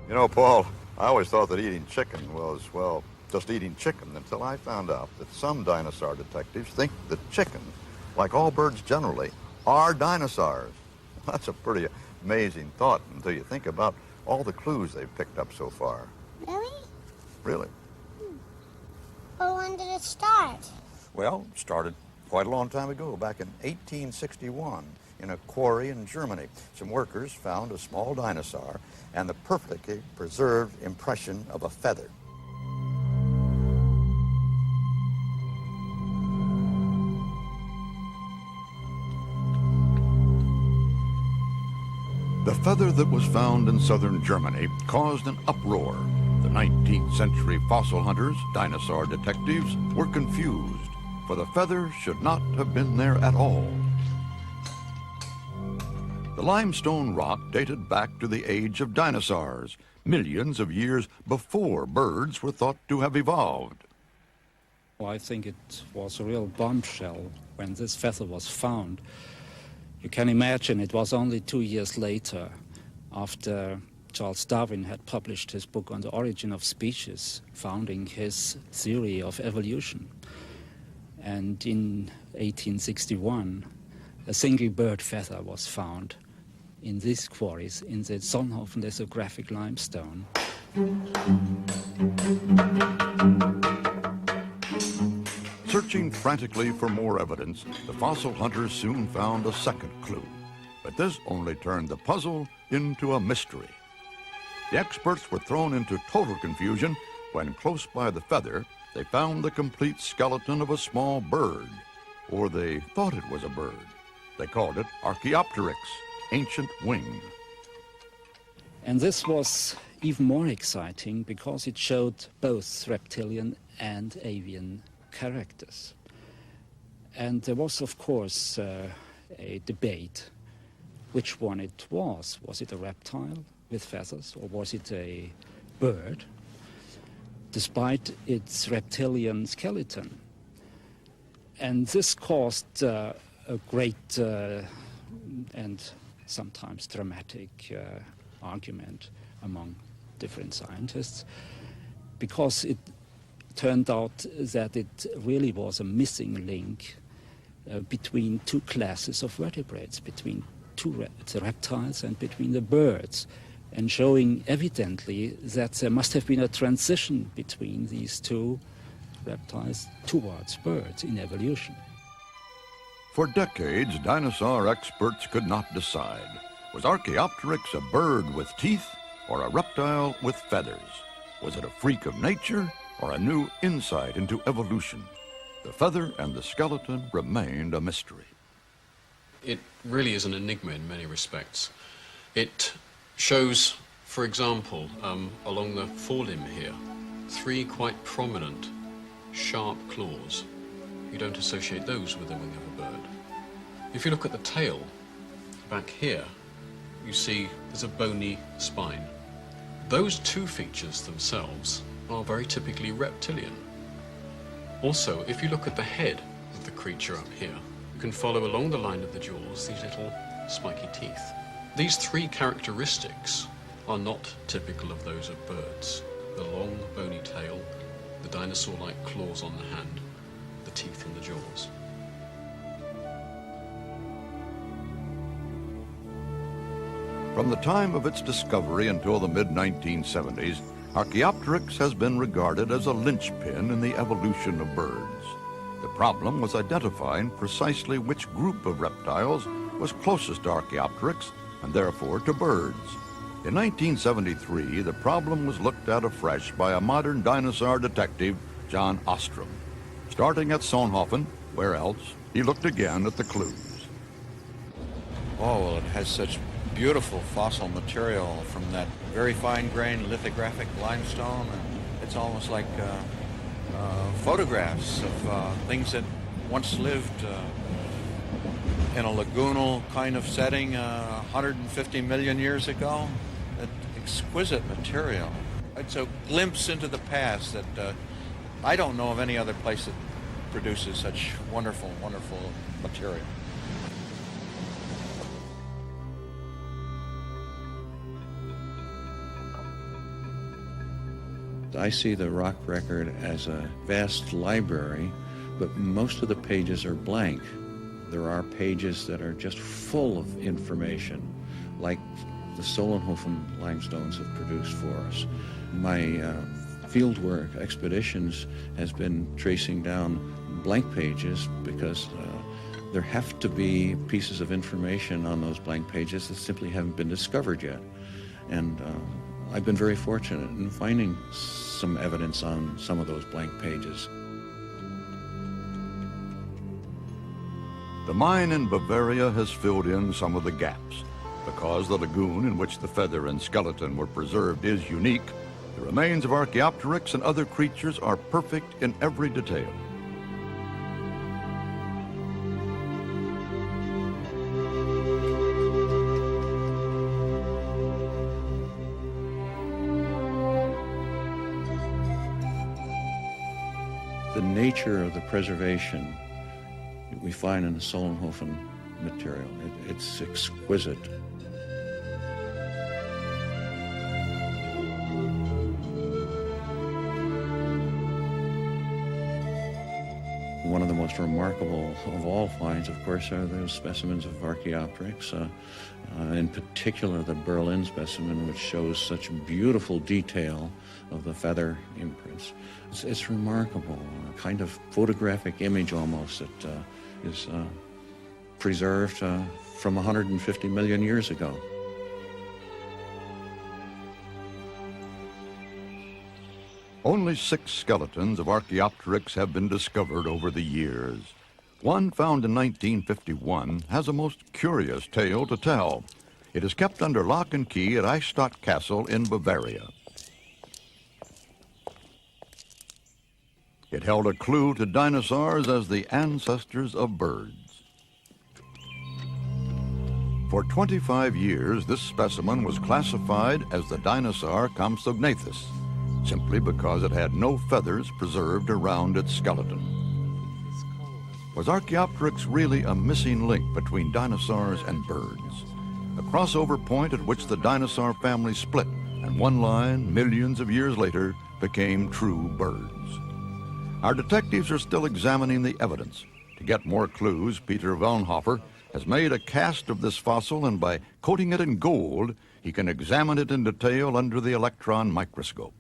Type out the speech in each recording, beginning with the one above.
You know, Paul, I always thought that eating chicken was, well, just eating chicken until I found out that some dinosaur detectives think that chicken, like all birds generally, are dinosaurs. That's a pretty amazing thought until you think about all the clues they've picked up so far. Really? Really? Well, when did it start? Well, it started quite a long time ago, back in 1861, in a quarry in Germany. Some workers found a small dinosaur and the perfectly preserved impression of a feather. The feather that was found in southern Germany caused an uproar. The 19th century fossil hunters, dinosaur detectives, were confused, for the feather should not have been there at all. The limestone rock dated back to the age of dinosaurs, millions of years before birds were thought to have evolved. Well, I think it was a real bombshell when this feather was found. You can imagine it was only 2 years later, after Charles Darwin had published his book on the origin of species, founding his theory of evolution. And in 1861, a single bird feather was found in these quarries in the Solnhofen lithographic limestone. Searching frantically for more evidence, the fossil hunters soon found a second clue. But this only turned the puzzle into a mystery. The experts were thrown into total confusion when close by the feather, they found the complete skeleton of a small bird, or they thought it was a bird. They called it Archaeopteryx, ancient wing. And this was even more exciting because it showed both reptilian and avian characters. And there was, of course, a debate which one it was. Was it a reptile with feathers, or was it a bird, despite its reptilian skeleton? And this caused a great and sometimes dramatic argument among different scientists, because it turned out that it really was a missing link between two classes of vertebrates, between the reptiles and between the birds, and showing evidently that there must have been a transition between these two reptiles towards birds in evolution. For decades, dinosaur experts could not decide. Was Archaeopteryx a bird with teeth or a reptile with feathers? Was it a freak of nature or a new insight into evolution? The feather and the skeleton remained a mystery. It really is an enigma in many respects. It shows, for example, along the forelimb here, 3 quite prominent, sharp claws. You don't associate those with the wing of a bird. If you look at the tail, back here, you see there's a bony spine. Those 2 features themselves are very typically reptilian. Also, if you look at the head of the creature up here, you can follow along the line of the jaws these little spiky teeth. These 3 characteristics are not typical of those of birds. The long, bony tail, the dinosaur-like claws on the hand, the teeth in the jaws. From the time of its discovery until the mid-1970s, Archaeopteryx has been regarded as a linchpin in the evolution of birds. The problem was identifying precisely which group of reptiles was closest to Archaeopteryx and therefore to birds. In 1973, the problem was looked at afresh by a modern dinosaur detective, John Ostrom. Starting at Solnhofen, where else, he looked again at the clues. Oh, well, it has such beautiful fossil material from that very fine-grained lithographic limestone, and it's almost like photographs of things that once lived in a lagoonal kind of setting 150 million years ago. That exquisite material. It's a glimpse into the past that I don't know of any other place that produces such wonderful, wonderful material. I see the rock record as a vast library, but most of the pages are blank. There are pages that are just full of information, like the Solnhofen limestones have produced for us. My fieldwork expeditions has been tracing down blank pages because there have to be pieces of information on those blank pages that simply haven't been discovered yet. And I've been very fortunate in finding some evidence on some of those blank pages. The mine in Bavaria has filled in some of the gaps. Because the lagoon in which the feather and skeleton were preserved is unique, the remains of Archaeopteryx and other creatures are perfect in every detail. The nature of the preservation that we find in the Solnhofen material, it's exquisite. One of the most remarkable of all finds, of course, are those specimens of Archaeopteryx, in particular the Berlin specimen, which shows such beautiful detail of the feather imprints. It's remarkable, a kind of photographic image almost that is preserved from 150 million years ago. Only 6 skeletons of Archaeopteryx have been discovered over the years. One found in 1951 has a most curious tale to tell. It is kept under lock and key at Eichstätt Castle in Bavaria. It held a clue to dinosaurs as the ancestors of birds. For 25 years, this specimen was classified as the dinosaur Compsognathus, simply because it had no feathers preserved around its skeleton. Was Archaeopteryx really a missing link between dinosaurs and birds? A crossover point at which the dinosaur family split, and one line, millions of years later, became true birds. Our detectives are still examining the evidence. To get more clues, Peter Wellnhofer has made a cast of this fossil, and by coating it in gold, he can examine it in detail under the electron microscope.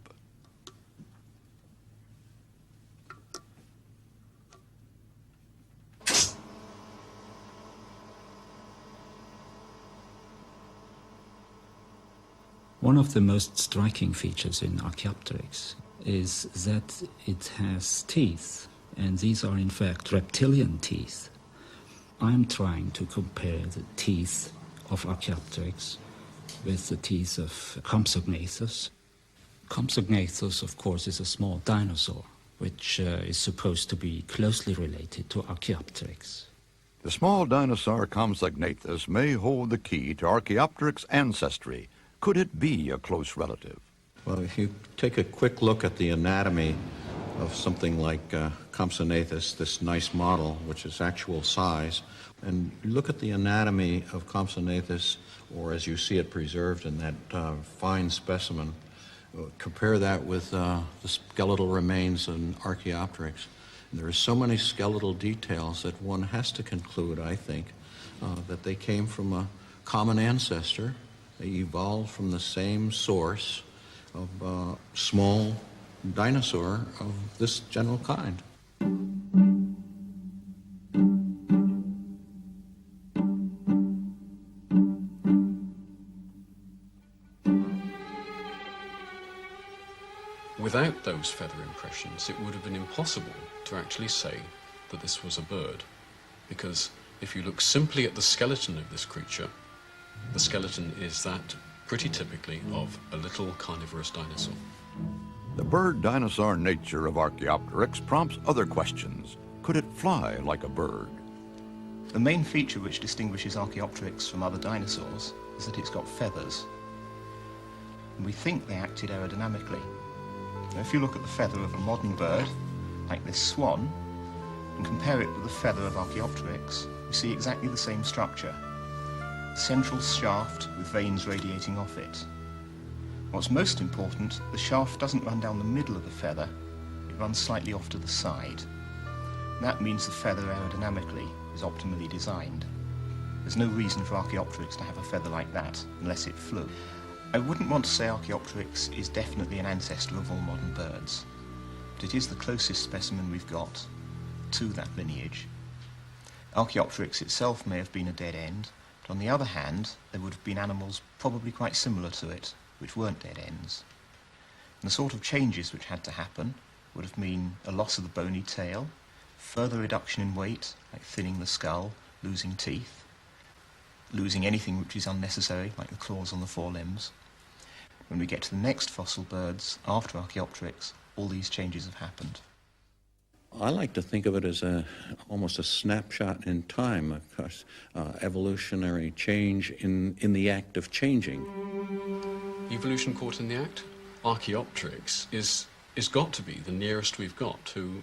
One of the most striking features in Archaeopteryx is that it has teeth, and these are in fact reptilian teeth. I'm trying to compare the teeth of Archaeopteryx with the teeth of Compsognathus. Compsognathus, of course, is a small dinosaur, which is supposed to be closely related to Archaeopteryx. The small dinosaur Compsognathus may hold the key to Archaeopteryx ancestry. Could it be a close relative? Well, if you take a quick look at the anatomy of something like Compsognathus, this nice model, which is actual size, and you look at the anatomy of Compsognathus, or as you see it preserved in that fine specimen, compare that with the skeletal remains in Archaeopteryx. And there are so many skeletal details that one has to conclude, I think, that they came from a common ancestor. They evolved from the same source of a small dinosaur of this general kind. Without those feather impressions, it would have been impossible to actually say that this was a bird, because if you look simply at the skeleton of this creature, the skeleton is that pretty typically of a little carnivorous dinosaur. The bird-dinosaur nature of Archaeopteryx prompts other questions. Could it fly like a bird? The main feature which distinguishes Archaeopteryx from other dinosaurs is that it's got feathers. And we think they acted aerodynamically. Now, if you look at the feather of a modern bird, like this swan, and compare it with the feather of Archaeopteryx, you see exactly the same structure. Central shaft with veins radiating off it. What's most important, the shaft doesn't run down the middle of the feather, it runs slightly off to the side. That means the feather aerodynamically is optimally designed. There's no reason for Archaeopteryx to have a feather like that unless it flew. I wouldn't want to say Archaeopteryx is definitely an ancestor of all modern birds, but it is the closest specimen we've got to that lineage. Archaeopteryx itself may have been a dead end, but on the other hand, there would have been animals probably quite similar to it, which weren't dead ends. And the sort of changes which had to happen would have meant a loss of the bony tail, further reduction in weight, like thinning the skull, losing teeth, losing anything which is unnecessary, like the claws on the forelimbs. When we get to the next fossil birds after Archaeopteryx, all these changes have happened. I like to think of it as almost a snapshot in time, of course, evolutionary change in the act of changing. Evolution caught in the act? Archaeopteryx is got to be the nearest we've got to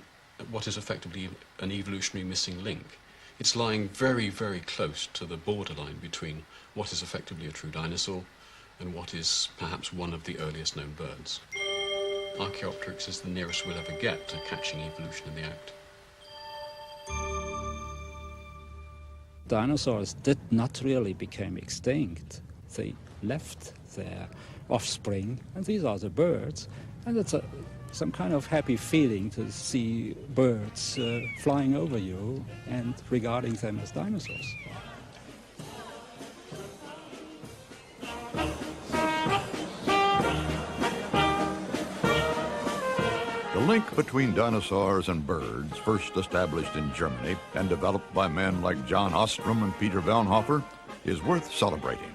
what is effectively an evolutionary missing link. It's lying very, very close to the borderline between what is effectively a true dinosaur and what is perhaps one of the earliest known birds. Archaeopteryx is the nearest we'll ever get to catching evolution in the act. Dinosaurs did not really become extinct. They left their offspring, and these are the birds, and it's some kind of happy feeling to see birds flying over you and regarding them as dinosaurs. The link between dinosaurs and birds, first established in Germany and developed by men like John Ostrom and Peter Wellnhofer, is worth celebrating.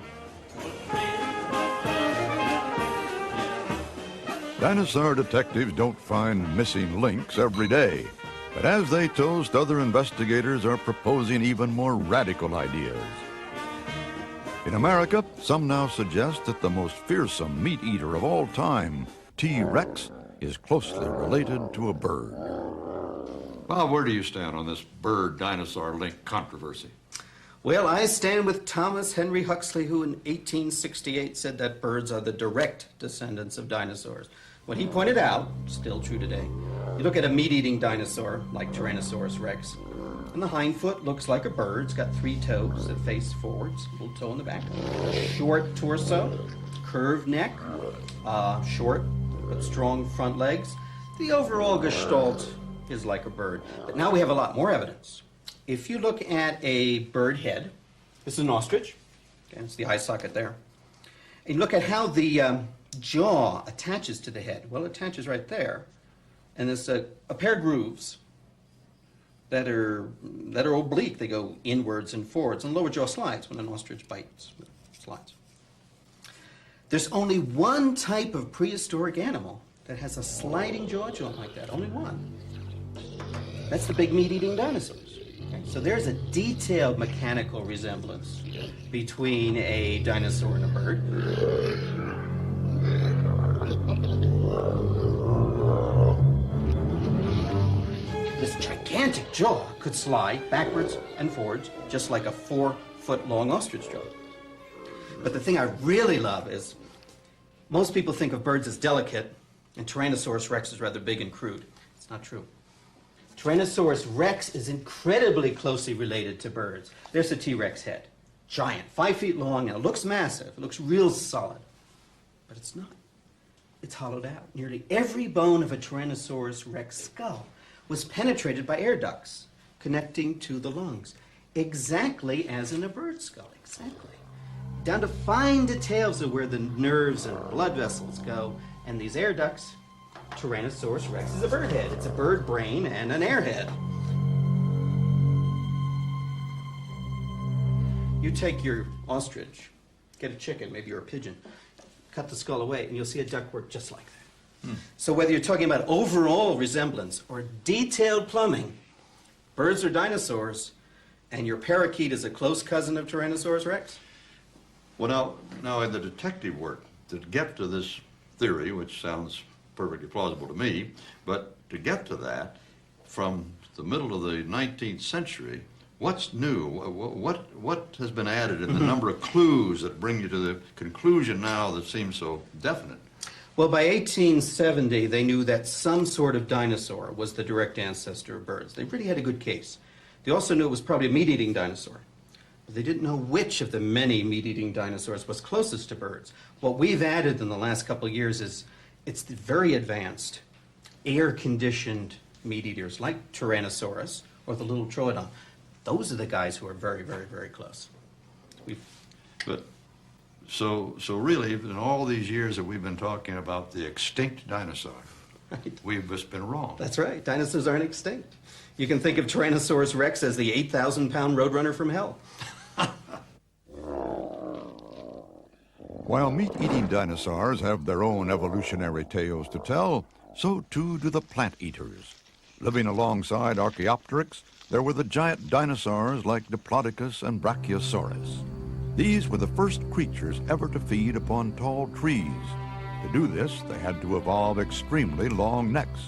Dinosaur detectives don't find missing links every day, but as they toast, other investigators are proposing even more radical ideas. In America, some now suggest that the most fearsome meat eater of all time, T. rex, is closely related to a bird. Bob, where do you stand on this bird-dinosaur link controversy? Well, I stand with Thomas Henry Huxley, who in 1868 said that birds are the direct descendants of dinosaurs. What he pointed out, still true today, you look at a meat-eating dinosaur like Tyrannosaurus rex, and the hind foot looks like a bird. It's got 3 toes that face forwards, a little toe in the back, short torso, curved neck, short but strong front legs. The overall gestalt is like a bird. But now we have a lot more evidence. If you look at a bird head, this is an ostrich, okay, it's the eye socket there, and you look at how the jaw attaches to the head. Well, it attaches right there, and there's a pair of grooves that are oblique. They go inwards and forwards, and the lower jaw slides when an ostrich bites. It slides. There's only one type of prehistoric animal that has a sliding jaw joint like that. Only one. That's the big meat-eating dinosaurs. Okay? So there's a detailed mechanical resemblance between a dinosaur and a bird. This gigantic jaw could slide backwards and forwards just like a 4-foot-long ostrich jaw. But the thing I really love is most people think of birds as delicate, and Tyrannosaurus rex is rather big and crude. It's not true. Tyrannosaurus rex is incredibly closely related to birds. There's a T-Rex head. Giant, 5 feet long, and it looks massive. It looks real solid. But it's not. It's hollowed out. Nearly every bone of a Tyrannosaurus rex skull was penetrated by air ducts connecting to the lungs, exactly as in a bird skull, exactly. Down to fine details of where the nerves and blood vessels go, and these air ducts, Tyrannosaurus rex is a bird head. It's a bird brain and an airhead. You take your ostrich, get a chicken, maybe you're a pigeon, cut the skull away, and you'll see a ductwork just like that. So whether you're talking about overall resemblance or detailed plumbing, birds are dinosaurs, and your parakeet is a close cousin of Tyrannosaurus rex? Well, now in the detective work, to get to this theory, which sounds perfectly plausible to me, but to get to that, from the middle of the 19th century, what's new? What has been added in the number of clues that bring you to the conclusion now that seems so definite? Well, by 1870, they knew that some sort of dinosaur was the direct ancestor of birds. They really had a good case. They also knew it was probably a meat-eating dinosaur. But they didn't know which of the many meat-eating dinosaurs was closest to birds. What we've added in the last couple of years is it's the very advanced, air-conditioned meat-eaters like Tyrannosaurus or the little Troodon. Those are the guys who are very, very, very close. But so really, in all these years that we've been talking about the extinct dinosaur, Right. we've just been wrong. That's right. Dinosaurs aren't extinct. You can think of Tyrannosaurus rex as the 8,000-pound roadrunner from hell. While meat-eating dinosaurs have their own evolutionary tales to tell, so too do the plant eaters. Living alongside Archaeopteryx, there were the giant dinosaurs like Diplodocus and Brachiosaurus. These were the first creatures ever to feed upon tall trees. To do this, they had to evolve extremely long necks.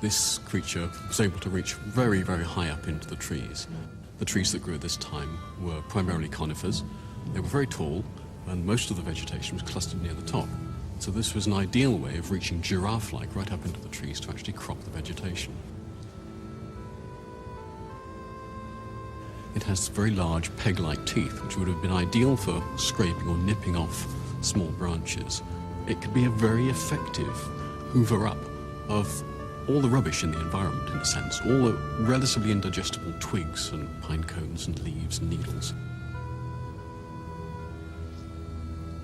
This creature was able to reach very, very high up into the trees. The trees that grew at this time were primarily conifers. They were very tall, and most of the vegetation was clustered near the top. So this was an ideal way of reaching giraffe-like right up into the trees to actually crop the vegetation. It has very large peg-like teeth, which would have been ideal for scraping or nipping off small branches. It could be a very effective hoover-up of all the rubbish in the environment, in a sense, all the relatively indigestible twigs and pine cones and leaves and needles.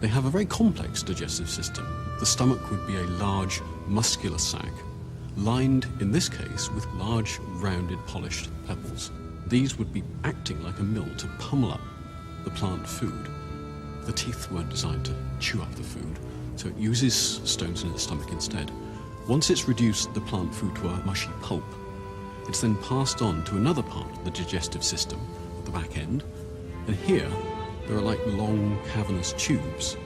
They have a very complex digestive system. The stomach would be a large muscular sac, lined, in this case, with large, rounded, polished pebbles. These would be acting like a mill to pummel up the plant food. The teeth weren't designed to chew up the food, so it uses stones in the stomach instead. Once it's reduced the plant food to a mushy pulp, it's then passed on to another part of the digestive system at the back end. And here, there are like long cavernous tubes,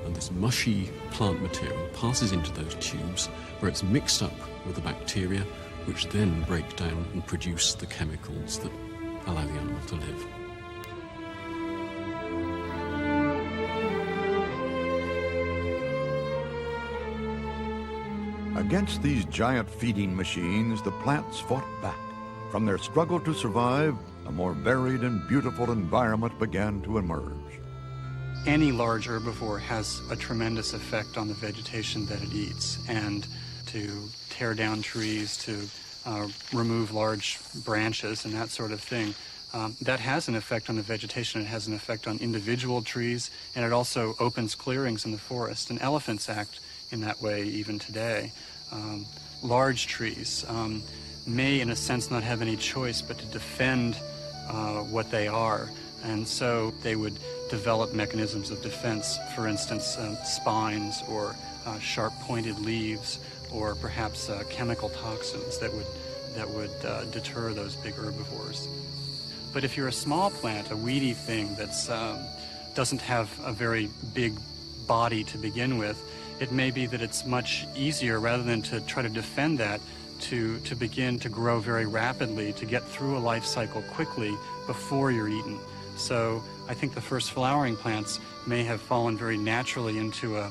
and this mushy plant material passes into those tubes where it's mixed up with the bacteria, which then break down and produce the chemicals that allow the animal to live. Against these giant feeding machines, the plants fought back. From their struggle to survive, a more varied and beautiful environment began to emerge. Any large herbivore has a tremendous effect on the vegetation that it eats, and to tear down trees, to remove large branches and that sort of thing, that has an effect on the vegetation. It has an effect on individual trees, and it also opens clearings in the forest. And elephants act in that way even today. Large trees may, in a sense, not have any choice but to defend what they are. And so they would develop mechanisms of defense, for instance, spines or sharp-pointed leaves, or perhaps chemical toxins that would deter those big herbivores. But if you're a small plant, a weedy thing that doesn't have a very big body to begin with, it may be that it's much easier, rather than to try to defend that, to begin to grow very rapidly, to get through a life cycle quickly before you're eaten. So I think the first flowering plants may have fallen very naturally into a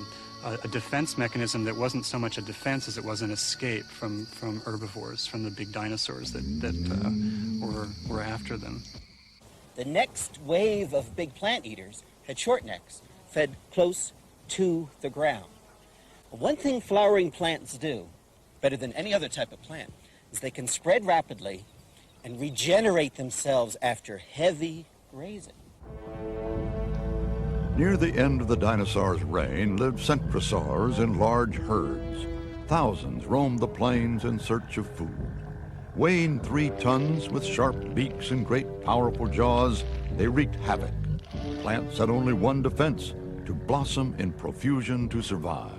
defense mechanism that wasn't so much a defense as it was an escape from herbivores, from the big dinosaurs that were after them. The next wave of big plant eaters had short necks, fed close to the ground. One thing flowering plants do, better than any other type of plant, is they can spread rapidly and regenerate themselves after heavy grazing. Near the end of the dinosaurs' reign lived centrosaurs in large herds. Thousands roamed the plains in search of food. Weighing 3 tons with sharp beaks and great powerful jaws, they wreaked havoc. Plants had only one defense: to blossom in profusion to survive.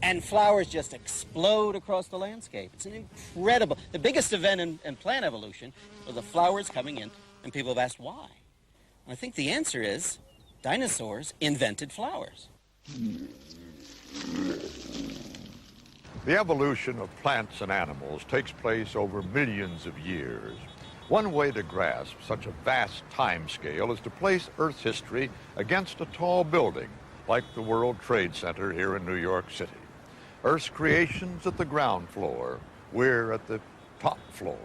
And flowers just explode across the landscape. It's an incredible, the biggest event in plant evolution are the flowers coming in, and people have asked why. And I think the answer is dinosaurs invented flowers. The evolution of plants and animals takes place over millions of years. One way to grasp such a vast time scale is to place Earth's history against a tall building like the World Trade Center here in New York City. Earth's creation's at the ground floor. We're at the top floor.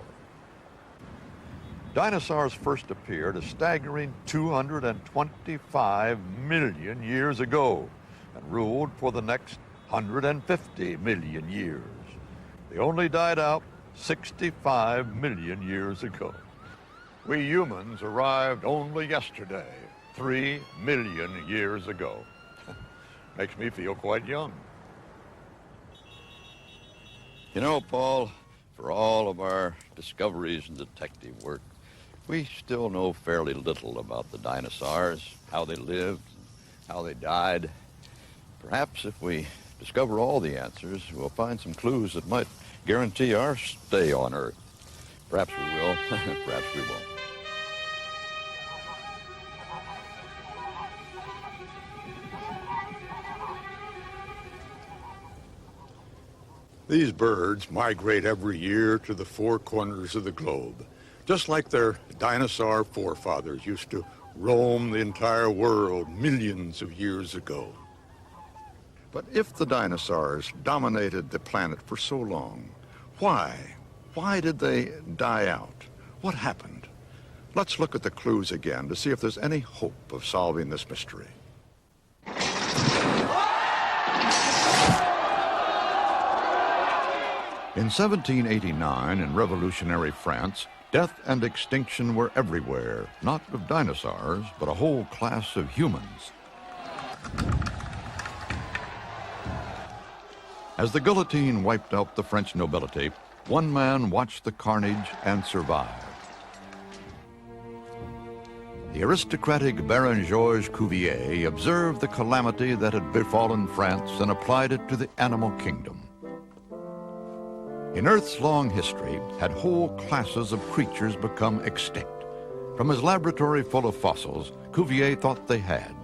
Dinosaurs first appeared a staggering 225 million years ago and ruled for the next 150 million years. They only died out 65 million years ago. We humans arrived only yesterday, 3 million years ago. Makes me feel quite young. You know, Paul, for all of our discoveries and detective work, we still know fairly little about the dinosaurs, how they lived, how they died. Perhaps if we discover all the answers, we'll find some clues that might guarantee our stay on Earth. Perhaps we will, perhaps we won't. These birds migrate every year to the four corners of the globe, just like their dinosaur forefathers used to roam the entire world millions of years ago. But if the dinosaurs dominated the planet for so long, why? Why did they die out? What happened? Let's look at the clues again to see if there's any hope of solving this mystery. In 1789, in revolutionary France, death and extinction were everywhere, not of dinosaurs, but a whole class of humans. As the guillotine wiped out the French nobility, one man watched the carnage and survived. The aristocratic Baron Georges Cuvier observed the calamity that had befallen France and applied it to the animal kingdom. In Earth's long history, had whole classes of creatures become extinct? From his laboratory full of fossils, Cuvier thought they had.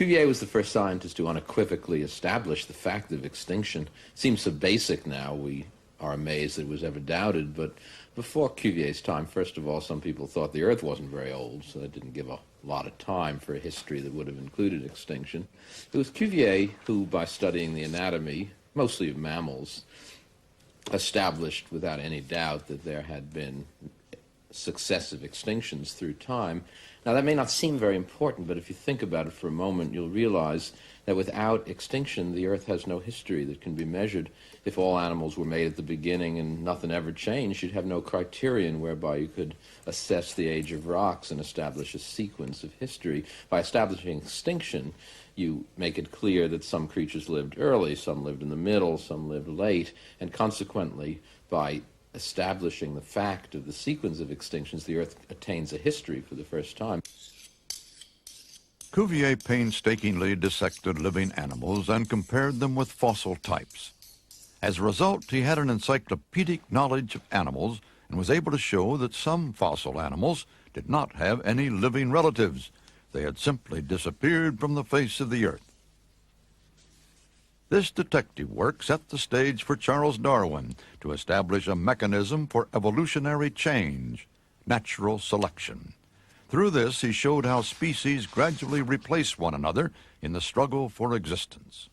Cuvier was the first scientist to unequivocally establish the fact of extinction. Seems so basic now, we are amazed that it was ever doubted, but before Cuvier's time, first of all, some people thought the Earth wasn't very old, so that didn't give a lot of time for a history that would have included extinction. It was Cuvier who, by studying the anatomy, mostly of mammals, established without any doubt that there had been successive extinctions through time. Now, that may not seem very important, but if you think about it for a moment, you'll realize that without extinction, the Earth has no history that can be measured. If all animals were made at the beginning and nothing ever changed, you'd have no criterion whereby you could assess the age of rocks and establish a sequence of history. By establishing extinction, you make it clear that some creatures lived early, some lived in the middle, some lived late, and consequently, by establishing the fact of the sequence of extinctions, the Earth attains a history for the first time. Cuvier painstakingly dissected living animals and compared them with fossil types. As a result, he had an encyclopedic knowledge of animals and was able to show that some fossil animals did not have any living relatives. They had simply disappeared from the face of the Earth. This detective work set the stage for Charles Darwin to establish a mechanism for evolutionary change, natural selection. Through this, he showed how species gradually replace one another in the struggle for existence.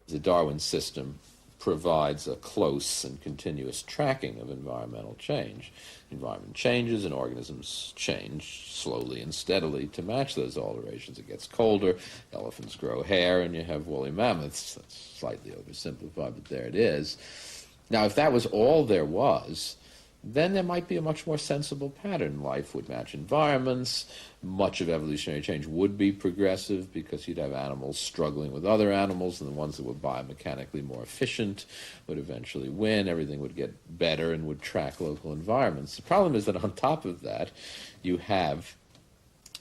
The Darwin system provides a close and continuous tracking of environmental change. Environment changes and organisms change slowly and steadily to match those alterations. It gets colder, elephants grow hair, and you have woolly mammoths. That's slightly oversimplified, but there it is. Now, if that was all there was, then there might be a much more sensible pattern. Life would match environments. Much of evolutionary change would be progressive because you'd have animals struggling with other animals, and the ones that were biomechanically more efficient would eventually win. Everything would get better and would track local environments. The problem is that on top of that, you have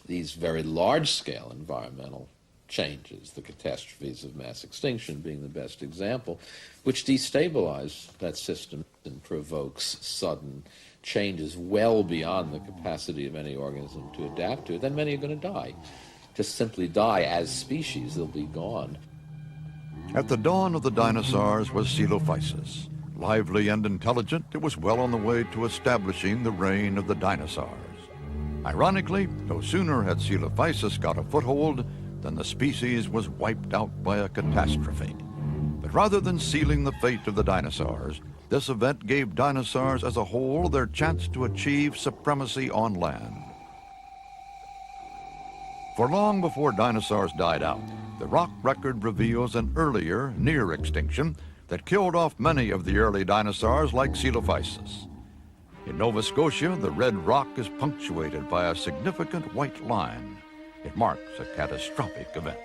these very large-scale environmental changes, the catastrophes of mass extinction being the best example, which destabilize that system and provokes sudden changes well beyond the capacity of any organism to adapt to it. Then many are going to die. Just simply die as species, they'll be gone. At the dawn of the dinosaurs was Coelophysis. Lively and intelligent, it was well on the way to establishing the reign of the dinosaurs. Ironically, no sooner had Coelophysis got a foothold than the species was wiped out by a catastrophe. But rather than sealing the fate of the dinosaurs, this event gave dinosaurs as a whole their chance to achieve supremacy on land. For long before dinosaurs died out, the rock record reveals an earlier, near extinction that killed off many of the early dinosaurs like Coelophysis. In Nova Scotia, the red rock is punctuated by a significant white line. It marks a catastrophic event.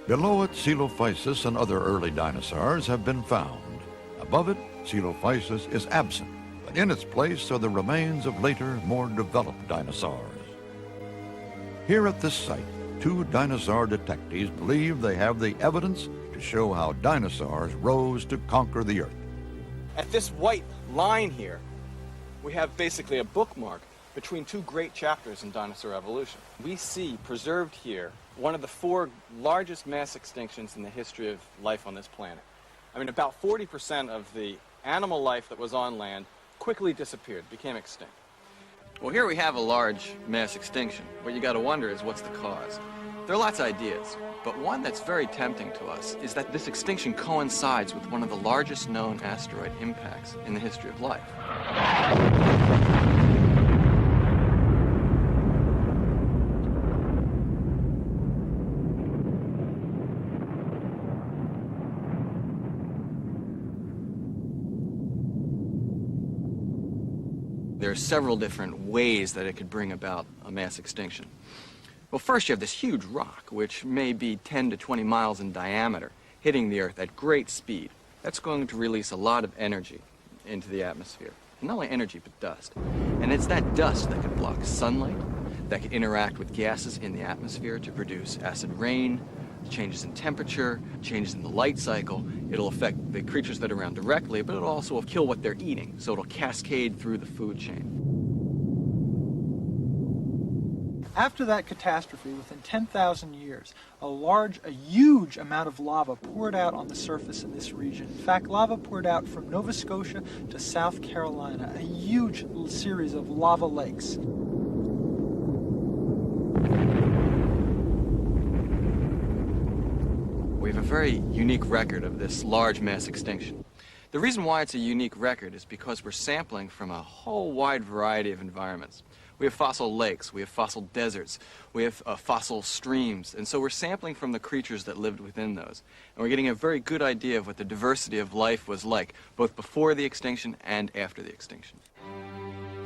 Below it, Coelophysis and other early dinosaurs have been found. Above it, Coelophysis is absent, but in its place are the remains of later, more developed dinosaurs. Here at this site, two dinosaur detectives believe they have the evidence to show how dinosaurs rose to conquer the earth. At this white line here, we have basically a bookmark between two great chapters in dinosaur evolution. We see preserved here one of the four largest mass extinctions in the history of life on this planet. I mean, about 40% of the animal life that was on land quickly disappeared, became extinct. Well, here we have a large mass extinction. What you got to wonder is, what's the cause? There are lots of ideas, but one that's very tempting to us is that this extinction coincides with one of the largest known asteroid impacts in the history of life. There are several different ways that it could bring about a mass extinction. Well, first you have this huge rock, which may be 10 to 20 miles in diameter, hitting the Earth at great speed. That's going to release a lot of energy into the atmosphere. And not only energy, but dust. And it's that dust that can block sunlight, that can interact with gases in the atmosphere to produce acid rain, changes in temperature, changes in the light cycle. It'll affect the creatures that are around directly, but it'll also kill what they're eating, so it'll cascade through the food chain. After that catastrophe, within 10,000 years, a huge amount of lava poured out on the surface in this region. In fact, lava poured out from Nova Scotia to South Carolina, a huge series of lava lakes. We have a very unique record of this large mass extinction. The reason why it's a unique record is because we're sampling from a whole wide variety of environments. We have fossil lakes, we have fossil deserts, we have fossil streams, and so we're sampling from the creatures that lived within those. And we're getting a very good idea of what the diversity of life was like, both before the extinction and after the extinction.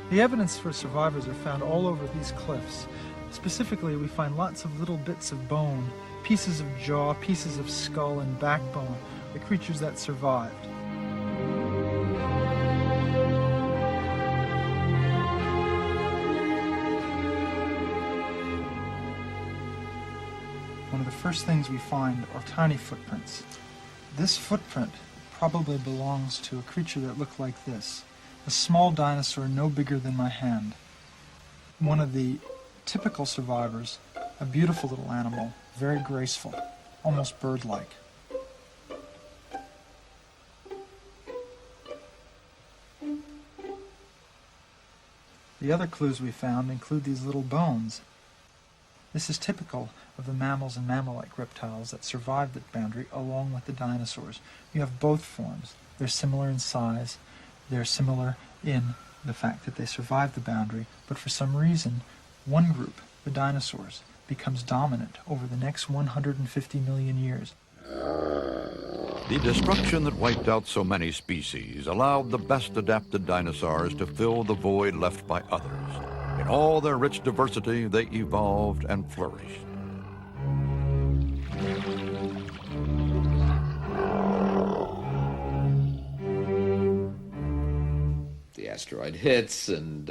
The evidence for survivors are found all over these cliffs. Specifically, we find lots of little bits of bone, pieces of jaw, pieces of skull, and backbone, the creatures that survived. One of the first things we find are tiny footprints. This footprint probably belongs to a creature that looked like this, a small dinosaur no bigger than my hand. One of the typical survivors, a beautiful little animal, very graceful, almost bird-like. The other clues we found include these little bones. This is typical of the mammals and mammal-like reptiles that survived that boundary along with the dinosaurs. You have both forms. They're similar in size. They're similar in the fact that they survived the boundary, but for some reason, one group, the dinosaurs, becomes dominant over the next 150 million years. The destruction that wiped out so many species allowed the best adapted dinosaurs to fill the void left by others. In all their rich diversity, they evolved and flourished. The asteroid hits and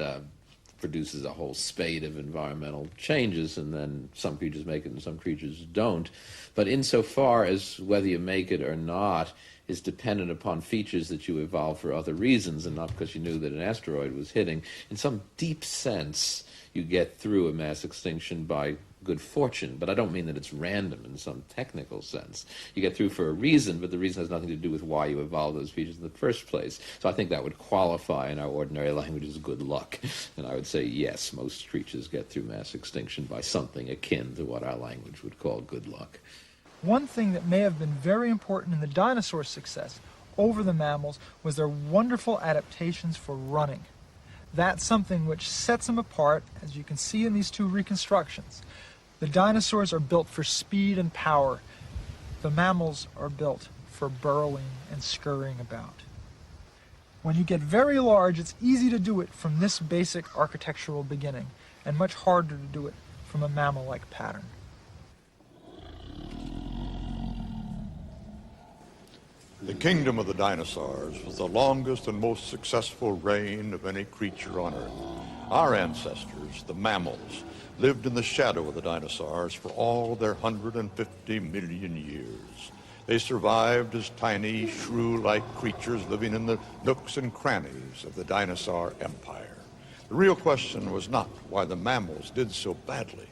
produces a whole spate of environmental changes, and then some creatures make it and some creatures don't. But insofar as whether you make it or not is dependent upon features that you evolved for other reasons and not because you knew that an asteroid was hitting, in some deep sense you get through a mass extinction by good fortune, but I don't mean that it's random in some technical sense. You get through for a reason, but the reason has nothing to do with why you evolved those features in the first place. So I think that would qualify in our ordinary language as good luck. And I would say, yes, most creatures get through mass extinction by something akin to what our language would call good luck. One thing that may have been very important in the dinosaurs' success over the mammals was their wonderful adaptations for running. That's something which sets them apart, as you can see in these two reconstructions. The dinosaurs are built for speed and power. The mammals are built for burrowing and scurrying about. When you get very large, it's easy to do it from this basic architectural beginning, and much harder to do it from a mammal-like pattern. The kingdom of the dinosaurs was the longest and most successful reign of any creature on Earth. Our ancestors, the mammals, lived in the shadow of the dinosaurs for all their 150 million years. They survived as tiny, shrew-like creatures living in the nooks and crannies of the dinosaur empire. The real question was not why the mammals did so badly,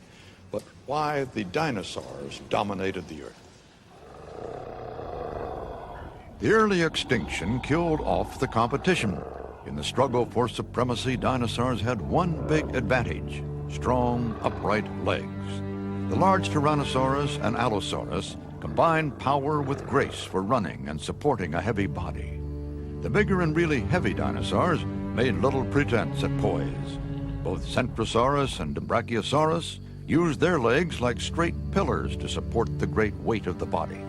but why the dinosaurs dominated the Earth. The early extinction killed off the competition. In the struggle for supremacy, dinosaurs had one big advantage: strong, upright legs. The large Tyrannosaurus and Allosaurus combined power with grace for running and supporting a heavy body. The bigger and really heavy dinosaurs made little pretense at poise. Both Centrosaurus and Brachiosaurus used their legs like straight pillars to support the great weight of the body.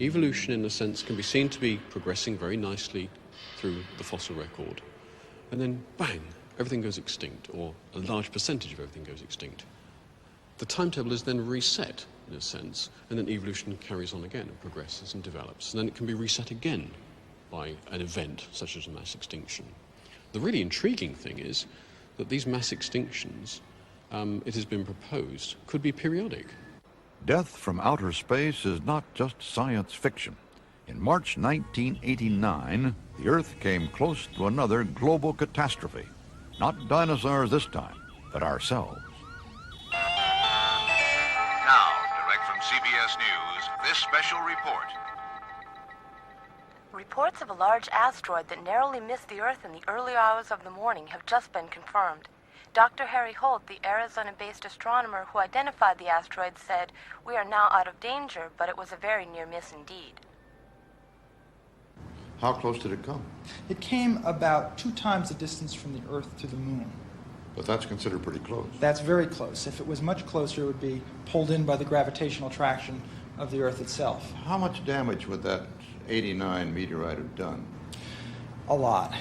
Evolution, in a sense, can be seen to be progressing very nicely through the fossil record. And then, bang, everything goes extinct, or a large percentage of everything goes extinct. The timetable is then reset, in a sense, and then evolution carries on again and progresses and develops. And then it can be reset again by an event, such as a mass extinction. The really intriguing thing is that these mass extinctions, it has been proposed, could be periodic. Death from outer space is not just science fiction. In March 1989, the Earth came close to another global catastrophe. Not dinosaurs this time, but ourselves. Now, direct from CBS News, this special report. Reports of a large asteroid that narrowly missed the Earth in the early hours of the morning have just been confirmed. Dr. Harry Holt, the Arizona-based astronomer who identified the asteroid, said, "We are now out of danger, but it was a very near miss indeed." How close did it come? It came about 2 times the distance from the Earth to the Moon. But that's considered pretty close. That's very close. If it was much closer, it would be pulled in by the gravitational attraction of the Earth itself. How much damage would that 89 meteorite have done? A lot.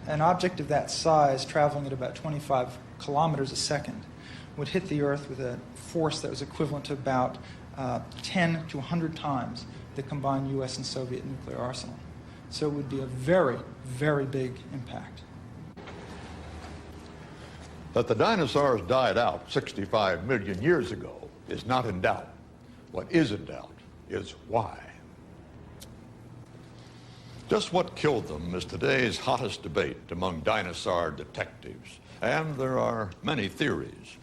An object of that size, traveling at about 25 kilometers a second, would hit the Earth with a force that was equivalent to about 10 to 100 times the combined U.S. and Soviet nuclear arsenal. So it would be a very, very big impact. That the dinosaurs died out 65 million years ago is not in doubt. What is in doubt is why. Just what killed them is today's hottest debate among dinosaur detectives, and there are many theories.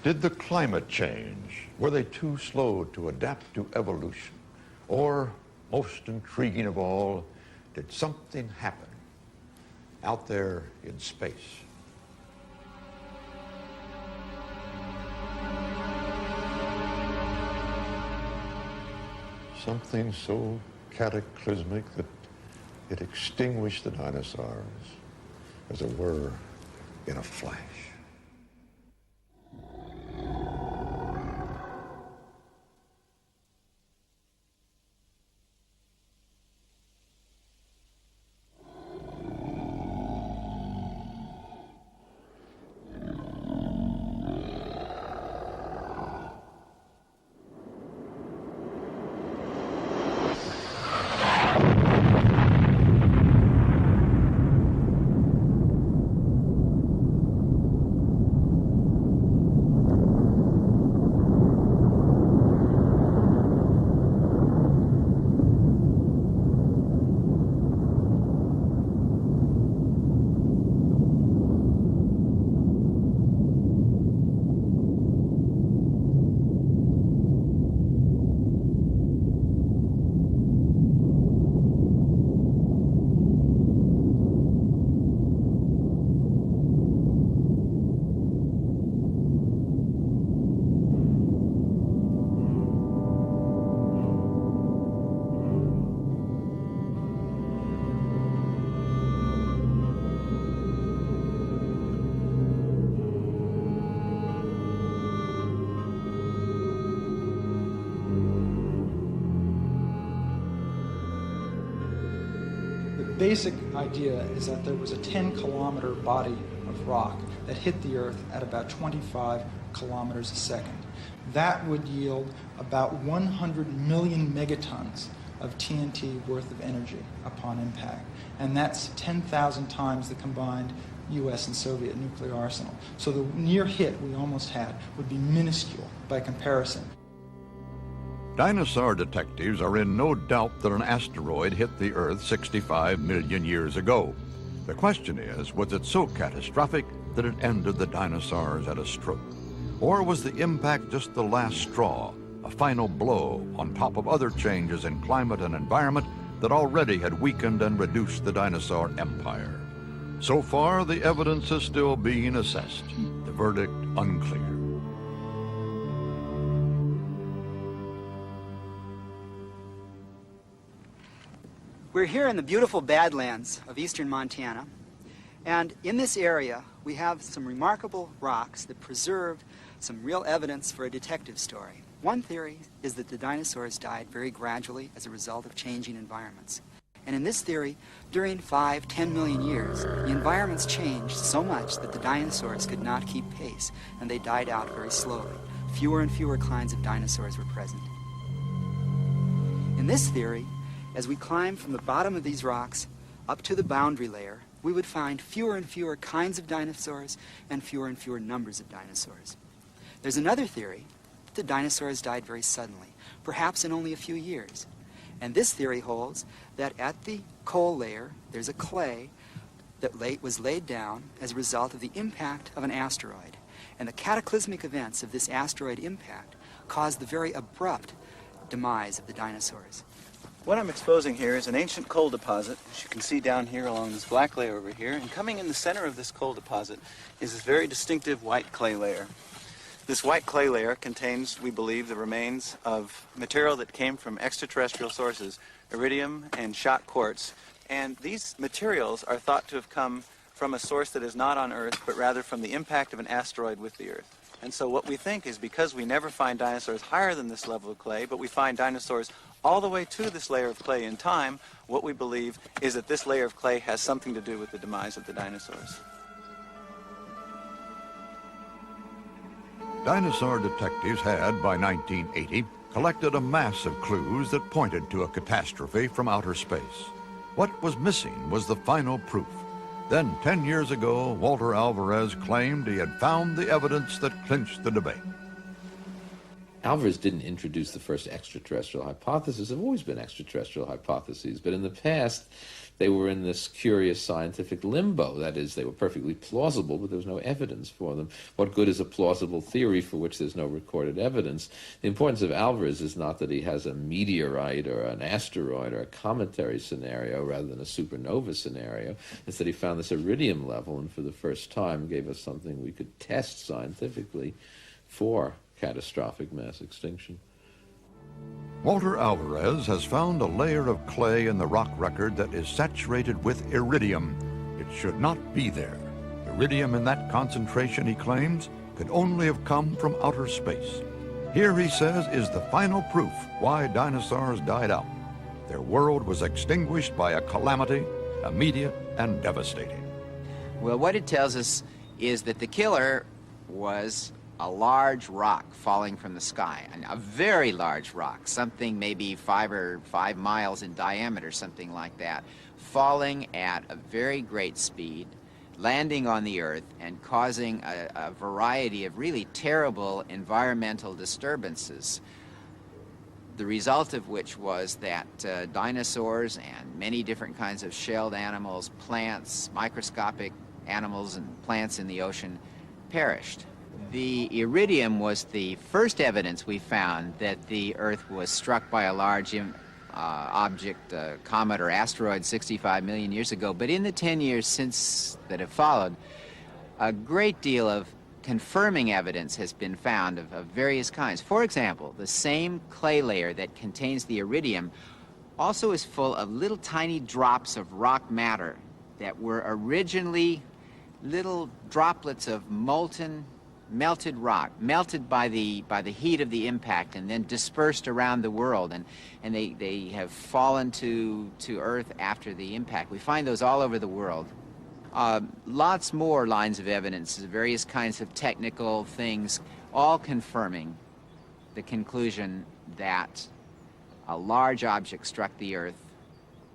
Did the climate change? Were they too slow to adapt to evolution? Or, most intriguing of all, did something happen out there in space? Something so cataclysmic that it extinguished the dinosaurs, as it were, in a flash. basic idea is that there was a 10-kilometer body of rock that hit the Earth at about 25 kilometers a second. That would yield about 100 million megatons of TNT worth of energy upon impact. And that's 10,000 times the combined US and Soviet nuclear arsenal. So the near hit we almost had would be minuscule by comparison. Dinosaur detectives are in no doubt that an asteroid hit the Earth 65 million years ago. The question is, was it so catastrophic that it ended the dinosaurs at a stroke? Or was the impact just the last straw, a final blow on top of other changes in climate and environment that already had weakened and reduced the dinosaur empire? So far, the evidence is still being assessed. The verdict unclear. We're here in the beautiful Badlands of eastern Montana, and in this area we have some remarkable rocks that preserve some real evidence for a detective story. One theory is that the dinosaurs died very gradually as a result of changing environments. And in this theory, during 5-10 million years, the environments changed so much that the dinosaurs could not keep pace, and they died out very slowly. Fewer and fewer kinds of dinosaurs were present. In this theory, as we climb from the bottom of these rocks up to the boundary layer, we would find fewer and fewer kinds of dinosaurs and fewer numbers of dinosaurs. There's another theory that the dinosaurs died very suddenly, perhaps in only a few years. And this theory holds that at the coal layer, there's a clay that was laid down as a result of the impact of an asteroid. And the cataclysmic events of this asteroid impact caused the very abrupt demise of the dinosaurs. What I'm exposing here is an ancient coal deposit, as you can see down here along this black layer over here, and coming in the center of this coal deposit is this very distinctive white clay layer. This white clay layer contains, we believe, the remains of material that came from extraterrestrial sources, iridium and shot quartz, and these materials are thought to have come from a source that is not on Earth, but rather from the impact of an asteroid with the Earth. And so what we think is, because we never find dinosaurs higher than this level of clay, but we find dinosaurs all the way to this layer of clay in time, what we believe is that this layer of clay has something to do with the demise of the dinosaurs. Dinosaur detectives had, by 1980, collected a mass of clues that pointed to a catastrophe from outer space. What was missing was the final proof. Then, 10 years ago, Walter Alvarez claimed he had found the evidence that clinched the debate. Alvarez didn't introduce the first extraterrestrial hypothesis. There have always been extraterrestrial hypotheses, but in the past, they were in this curious scientific limbo. That is, they were perfectly plausible, but there was no evidence for them. What good is a plausible theory for which there's no recorded evidence? The importance of Alvarez is not that he has a meteorite or an asteroid or a cometary scenario rather than a supernova scenario. It's that he found this iridium level and for the first time gave us something we could test scientifically for catastrophic mass extinction. Walter Alvarez has found a layer of clay in the rock record that is saturated with iridium. It should not be there. Iridium in that concentration, he claims, could only have come from outer space. Here, he says, is the final proof why dinosaurs died out. Their world was extinguished by a calamity, immediate and devastating. Well, what it tells us is that the killer was a large rock falling from the sky, and a very large rock, something maybe 5 miles in diameter, something like that, falling at a very great speed, landing on the Earth and causing a variety of really terrible environmental disturbances, the result of which was that dinosaurs and many different kinds of shelled animals, plants, microscopic animals and plants in the ocean perished. The iridium was the first evidence we found that the Earth was struck by a large object, comet or asteroid 65 million years ago. But in the 10 years since that have followed, a great deal of confirming evidence has been found of various kinds. For example, the same clay layer that contains the iridium also is full of little tiny drops of rock matter that were originally little droplets of molten melted rock, melted by the heat of the impact and then dispersed around the world, and they have fallen to Earth after the impact. We find those all over the world. Lots more lines of evidence, various kinds of technical things, all confirming the conclusion that a large object struck the Earth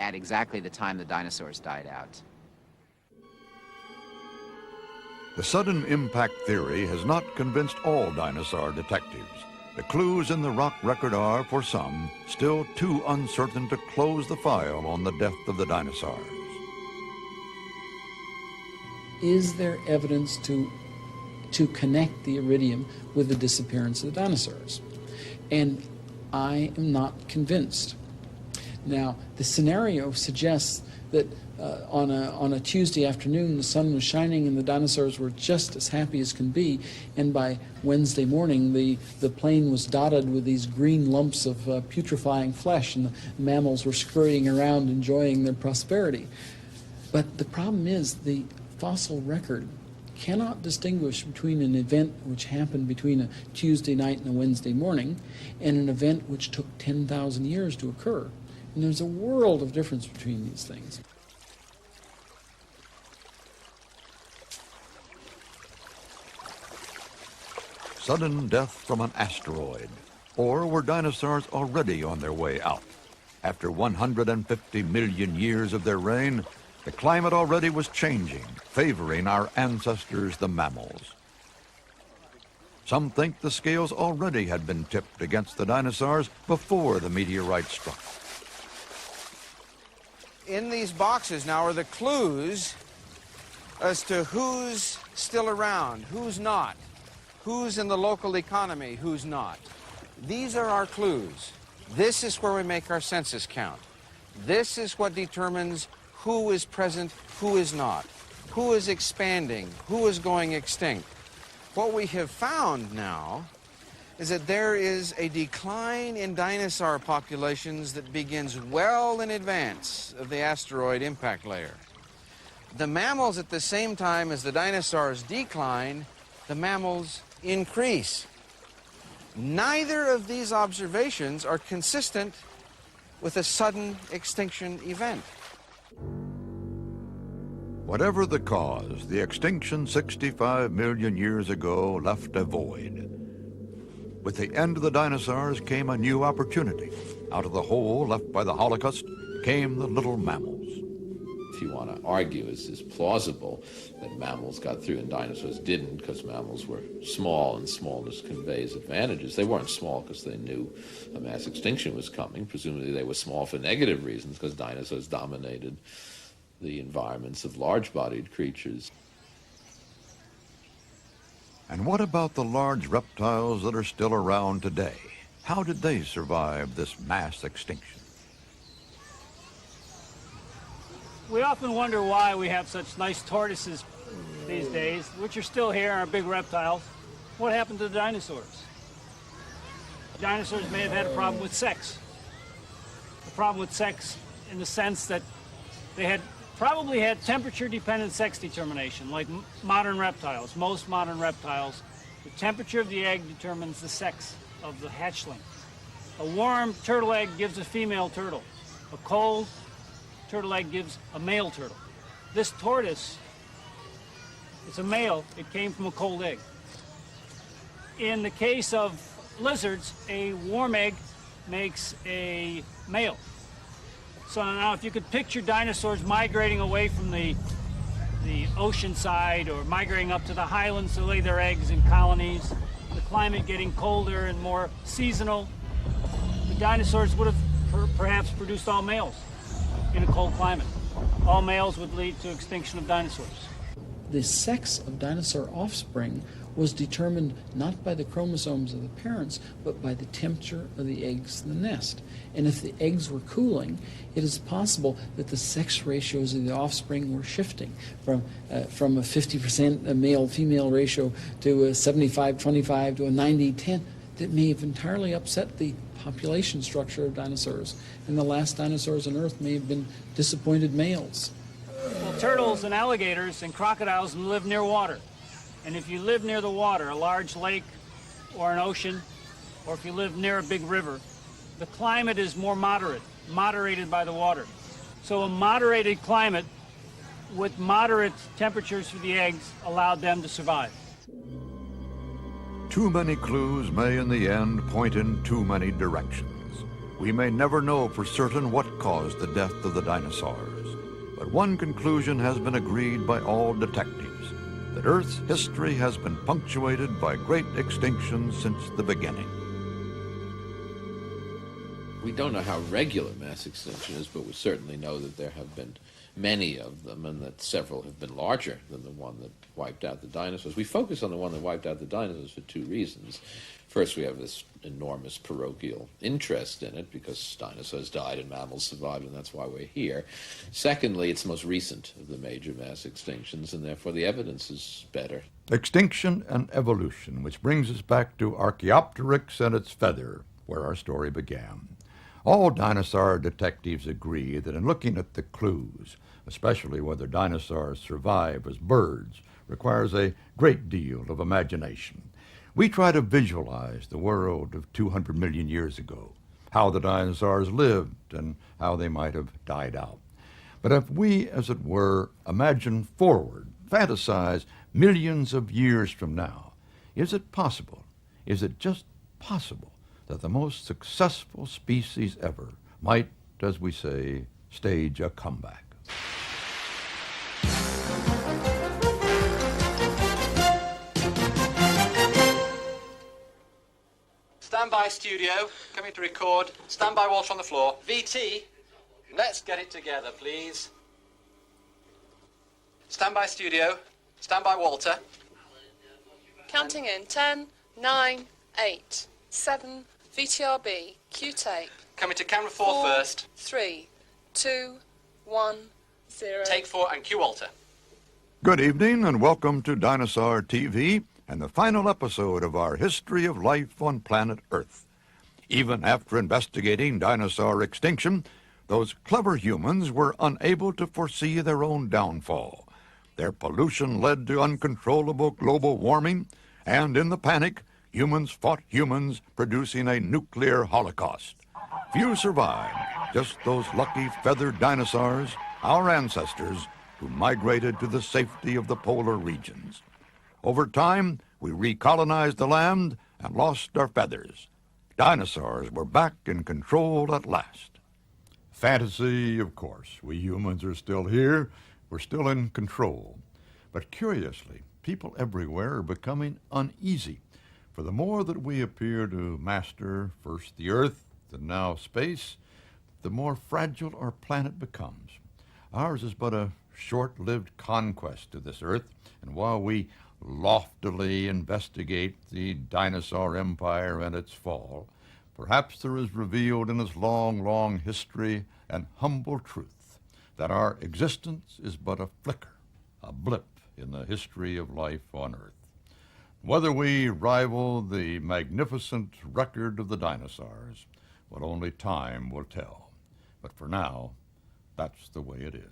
at exactly the time the dinosaurs died out. The sudden impact theory has not convinced all dinosaur detectives. The clues in the rock record are, for some, still too uncertain to close the file on the death of the dinosaurs. Is there evidence to connect the iridium with the disappearance of the dinosaurs? And I am not convinced. Now, the scenario suggests that on a Tuesday afternoon, the sun was shining and the dinosaurs were just as happy as can be, and by Wednesday morning, the plain was dotted with these green lumps of putrefying flesh, and the mammals were scurrying around enjoying their prosperity. But the problem is the fossil record cannot distinguish between an event which happened between a Tuesday night and a Wednesday morning and an event which took 10,000 years to occur. And there's a world of difference between these things. Sudden death from an asteroid, or were dinosaurs already on their way out? After 150 million years of their reign, the climate already was changing, favoring our ancestors, the mammals. Some think the scales already had been tipped against the dinosaurs before the meteorite struck. In these boxes now are the clues as to who's still around, who's not, who's in the local economy, who's not. These are our clues. This is where we make our census count. This is what determines who is present, who is not, who is expanding, who is going extinct. What we have found now is that there is a decline in dinosaur populations that begins well in advance of the asteroid impact layer. The mammals, at the same time as the dinosaurs decline, the mammals increase. Neither of these observations are consistent with a sudden extinction event. Whatever the cause, the extinction 65 million years ago left a void. With the end of the dinosaurs came a new opportunity. Out of the hole left by the Holocaust came the little mammals. If you want to argue, it's plausible that mammals got through and dinosaurs didn't, because mammals were small and smallness conveys advantages. They weren't small because they knew a mass extinction was coming. Presumably they were small for negative reasons, because dinosaurs dominated the environments of large-bodied creatures. And what about the large reptiles that are still around today? How did they survive this mass extinction? We often wonder why we have such nice tortoises these days, which are still here, are big reptiles. What happened to the dinosaurs? Dinosaurs may have had a problem with sex. A problem with sex in the sense that they had probably had temperature-dependent sex determination, like modern reptiles. Most modern reptiles, the temperature of the egg determines the sex of the hatchling. A warm turtle egg gives a female turtle. A cold turtle egg gives a male turtle. This tortoise, it's a male. It came from a cold egg. In the case of lizards, a warm egg makes a male. So now if you could picture dinosaurs migrating away from the ocean side or migrating up to the highlands to lay their eggs in colonies, the climate getting colder and more seasonal, the dinosaurs would have perhaps produced all males in a cold climate. All males would lead to extinction of dinosaurs. The sex of dinosaur offspring was determined not by the chromosomes of the parents, but by the temperature of the eggs in the nest. And if the eggs were cooling, it is possible that the sex ratios of the offspring were shifting from a 50% male-female ratio to a 75-25 to a 90-10. That may have entirely upset the population structure of dinosaurs. And the last dinosaurs on Earth may have been disappointed males. Well, turtles and alligators and crocodiles live near water. And if you live near the water, a large lake or an ocean, or if you live near a big river, the climate is more moderated by the water. So a moderated climate with moderate temperatures for the eggs allowed them to survive. Too many clues may in the end point in too many directions. We may never know for certain what caused the death of the dinosaurs, but one conclusion has been agreed by all detectives, that Earth's history has been punctuated by great extinctions since the beginning. We don't know how regular mass extinction is, but we certainly know that there have been many of them, and that several have been larger than the one that wiped out the dinosaurs. We focus on the one that wiped out the dinosaurs for two reasons. First, we have this enormous parochial interest in it because dinosaurs died and mammals survived, and that's why we're here. Secondly, it's the most recent of the major mass extinctions, and therefore the evidence is better. Extinction and evolution, which brings us back to Archaeopteryx and its feather, where our story began. All dinosaur detectives agree that in looking at the clues, especially whether dinosaurs survive as birds, requires a great deal of imagination. We try to visualize the world of 200 million years ago, how the dinosaurs lived and how they might have died out. But if we, as it were, imagine forward, fantasize millions of years from now, is it possible, is it just possible, that the most successful species ever might, as we say, stage a comeback? Stand by, studio. Coming to record. Stand by, Walter on the floor. VT, let's get it together, please. Stand by, studio. Stand by, Walter. Counting in 10, 9, 8, 7, VTRB, Q-tape. Coming to camera 4 first. 3, 2, 1, 0. Take 4 and cue Walter. Good evening and welcome to Dinosaur TV and the final episode of our history of life on planet Earth. Even after investigating dinosaur extinction, those clever humans were unable to foresee their own downfall. Their pollution led to uncontrollable global warming, and in the panic, humans fought humans, producing a nuclear holocaust. Few survived, just those lucky feathered dinosaurs, our ancestors, who migrated to the safety of the polar regions. Over time, we recolonized the land and lost our feathers. Dinosaurs were back in control at last. Fantasy, of course. We humans are still here. We're still in control. But curiously, people everywhere are becoming uneasy. For the more that we appear to master first the Earth and now space, the more fragile our planet becomes. Ours is but a short-lived conquest of this Earth, and while we loftily investigate the dinosaur empire and its fall, perhaps there is revealed in its long, long history an humble truth that our existence is but a flicker, a blip in the history of life on Earth. Whether we rival the magnificent record of the dinosaurs, well, only time will tell. But for now, that's the way it is.